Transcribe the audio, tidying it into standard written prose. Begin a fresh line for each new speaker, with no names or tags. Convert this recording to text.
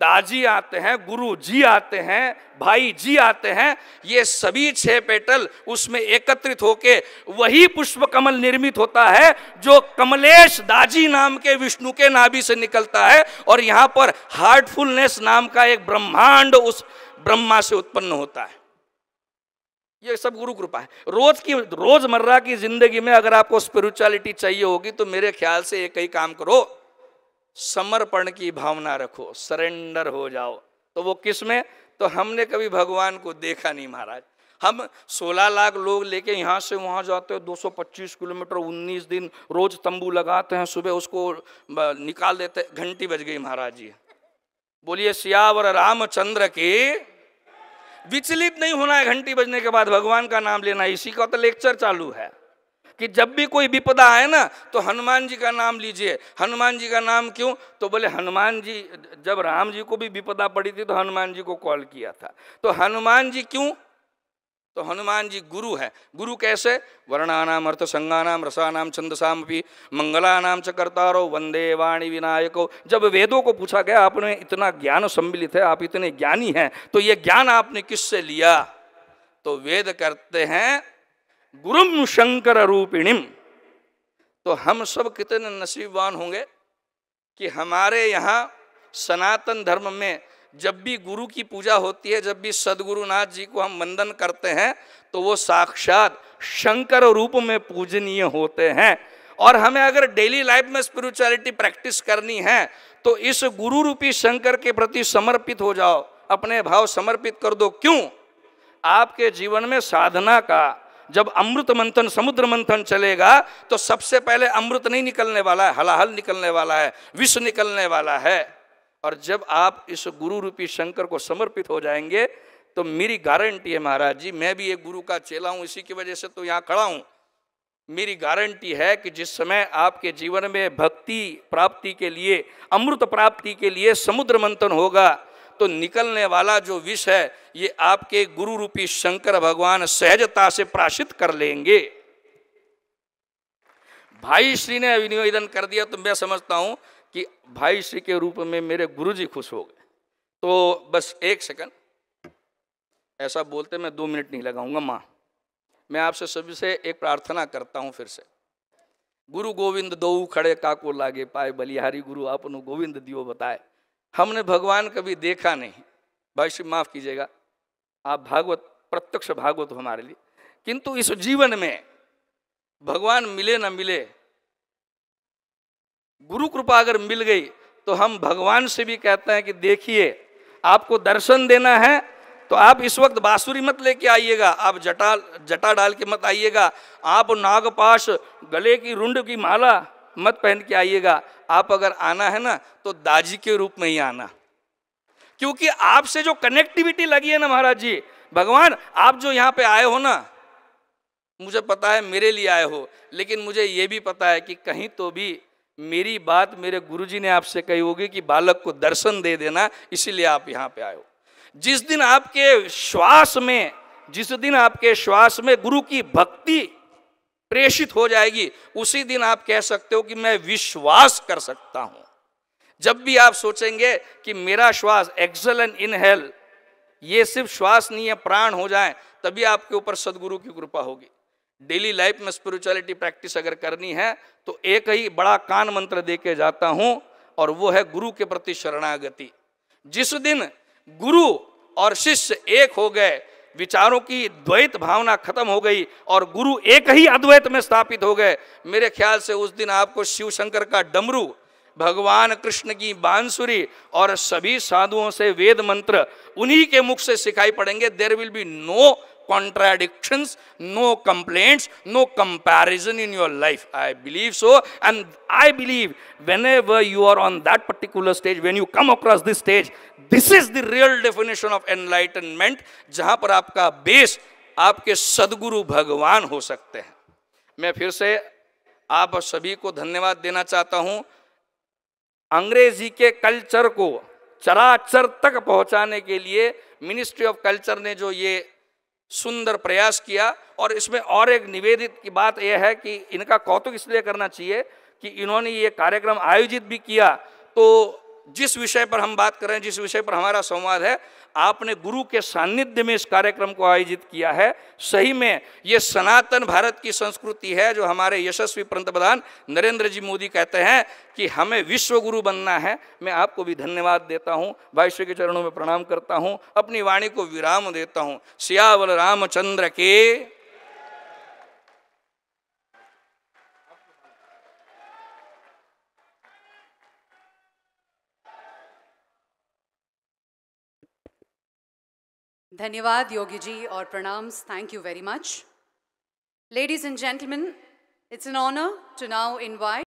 दाजी आते हैं, गुरु जी आते हैं, भाई जी आते हैं, ये सभी 6 पेटल उसमें एकत्रित होके वही पुष्प कमल निर्मित होता है जो कमलेश दाजी नाम के विष्णु के नाभि से निकलता है। और यहां पर हार्टफुलनेस नाम का एक ब्रह्मांड उस ब्रह्मा से उत्पन्न होता है। ये सब गुरु कृपा है। रोजमर्रा की जिंदगी में अगर आपको स्पिरिचुअलिटी चाहिए होगी तो मेरे ख्याल से एक ही काम करो, समर्पण की भावना रखो, सरेंडर हो जाओ। तो वो किस में? तो हमने कभी भगवान को देखा नहीं महाराज। हम 16 लाख लोग लेके यहाँ से वहाँ जाते हैं, 225 किलोमीटर, 19 दिन रोज तंबू लगाते हैं, सुबह उसको निकाल देते। घंटी बज गई महाराज जी, बोलिए सियावर रामचंद्र की। विचलित नहीं होना है घंटी बजने के बाद भगवान का नाम लेना। इसी का तो लेक्चर चालू है कि जब भी कोई विपदा आए ना तो हनुमान जी का नाम लीजिए। हनुमान जी का नाम क्यों? तो बोले हनुमान जी, जब राम जी को भी विपदा पड़ी थी तो हनुमान जी को कॉल किया था। तो हनुमान जी क्यों? तो हनुमान जी गुरु है। गुरु कैसे? वर्णानाम अर्थ संज्ञानाम रसानाम छंदसाम भी मंगलानाम च कर्तारो वंदे वाणी विनायको। जब वेदों को पूछा गया आपने इतना ज्ञान सम्मिलित है, आप इतने ज्ञानी हैं, तो ये ज्ञान आपने किससे लिया? तो वेद करते हैं गुरुम शंकर रूपिणीम। तो हम सब कितने नसीबवान होंगे कि हमारे यहाँ सनातन धर्म में जब भी गुरु की पूजा होती है, जब भी सदगुरुनाथ जी को हम वंदन करते हैं तो वो साक्षात शंकर रूप में पूजनीय होते हैं। और हमें अगर डेली लाइफ में स्पिरिचुअलिटी प्रैक्टिस करनी है तो इस गुरु रूपी शंकर के प्रति समर्पित हो जाओ, अपने भाव समर्पित कर दो। क्यों? आपके जीवन में साधना का जब अमृत मंथन, समुद्र मंथन चलेगा तो सबसे पहले अमृत नहीं निकलने वाला है, हलाहल निकलने वाला है, विष निकलने वाला है। और जब आप इस गुरु रूपी शंकर को समर्पित हो जाएंगे तो मेरी गारंटी है महाराज जी, मैं भी एक गुरु का चेला हूं, इसी की वजह से तो यहाँ खड़ा हूं। मेरी गारंटी है कि जिस समय आपके जीवन में भक्ति प्राप्ति के लिए, अमृत प्राप्ति के लिए समुद्र मंथन होगा तो निकलने वाला जो विष है ये आपके गुरु रूपी शंकर भगवान सहजता से प्राशित कर लेंगे। भाई श्री ने निवेदन कर दिया तो मैं समझता हूं कि भाई श्री के रूप में मेरे गुरुजी खुश हो गए। तो बस एक सेकंड, ऐसा बोलते मैं 2 मिनट नहीं लगाऊंगा। माँ, मैं आपसे सभी से एक प्रार्थना करता हूं फिर से। गुरु गोविंद दो खड़े काको लागे पाए, बलिहारी गुरु आपनु गोविंद दियो बताए। हमने भगवान कभी देखा नहीं, भाई श्री माफ कीजिएगा, आप भागवत, प्रत्यक्ष भागवत हो हमारे लिए, किंतु इस जीवन में भगवान मिले ना मिले, गुरु कृपा अगर मिल गई तो हम भगवान से भी कहते हैं कि देखिए आपको दर्शन देना है तो आप इस वक्त बांसुरी मत लेके आइएगा, आप जटा डाल के मत आइएगा, आप नागपाश गले की रुंड की माला मत पहन के आइएगा। आप अगर आना है ना तो दाजी के रूप में ही आना, क्योंकि आपसे जो कनेक्टिविटी लगी है ना महाराज जी, भगवान आप जो यहाँ पे आए हो ना, मुझे पता है मेरे लिए आए हो, लेकिन मुझे ये भी पता है कि कहीं तो भी मेरी बात मेरे गुरुजी ने आपसे कही होगी कि बालक को दर्शन दे देना, इसीलिए आप यहाँ पे आए हो। जिस दिन आपके श्वास में गुरु की भक्ति प्रेषित हो जाएगी, उसी दिन आप कह सकते हो कि मैं विश्वास कर सकता हूं। जब भी आप सोचेंगे कि मेरा श्वास एक्सेल एंड इनहेल ये सिर्फ श्वास नहीं है, प्राण हो जाए, तभी आपके ऊपर सदगुरु की कृपा होगी। डेली लाइफ में स्पिरिचुअलिटी प्रैक्टिस अगर करनी है तो एक ही बड़ा कान मंत्र दे के जाता हूं, और वो है गुरु के प्रति शरणागति। जिस दिन गुरु और शिष्य एक हो गए, विचारों की द्वैत भावना खत्म हो गई और गुरु एक ही अद्वैत में स्थापित हो गए, मेरे ख्याल से उस दिन आपको शिव शंकर का डमरू, भगवान कृष्ण की बांसुरी और सभी साधुओं से वेद मंत्र उन्हीं के मुख से सिखाई पड़ेंगे। There will be no contradictions, no complaints, no comparison in your life. I believe so, and I believe whenever you are on that particular stage, when you come across this stage, this is the real definition of enlightenment, जहां पर आपका base आपके सदगुरु भगवान हो सकते हैं। मैं फिर से आप सभी को धन्यवाद देना चाहता हूं। अंग्रेजी के कल्चर को चराचर तक पहुंचाने के लिए मिनिस्ट्री ऑफ कल्चर ने जो ये सुंदर प्रयास किया, और इसमें और एक निवेदित की बात यह है कि इनका कौतुक इसलिए करना चाहिए कि इन्होंने ये कार्यक्रम आयोजित भी किया, तो जिस विषय पर हम बात कर रहे हैं, जिस विषय पर हमारा संवाद है, आपने गुरु के सानिध्य में इस कार्यक्रम को आयोजित किया है। सही में ये सनातन भारत की संस्कृति है, जो हमारे यशस्वी पंतप्रधान नरेंद्र जी मोदी कहते हैं कि हमें विश्व गुरु बनना है। मैं आपको भी धन्यवाद देता हूं, भाई श्री के चरणों में प्रणाम करता हूं, अपनी वाणी को विराम देता हूं। सियावर रामचंद्र के।
धन्यवाद योगी जी और pranams. Thank you very much. Ladies and gentlemen, it's an honor to now invite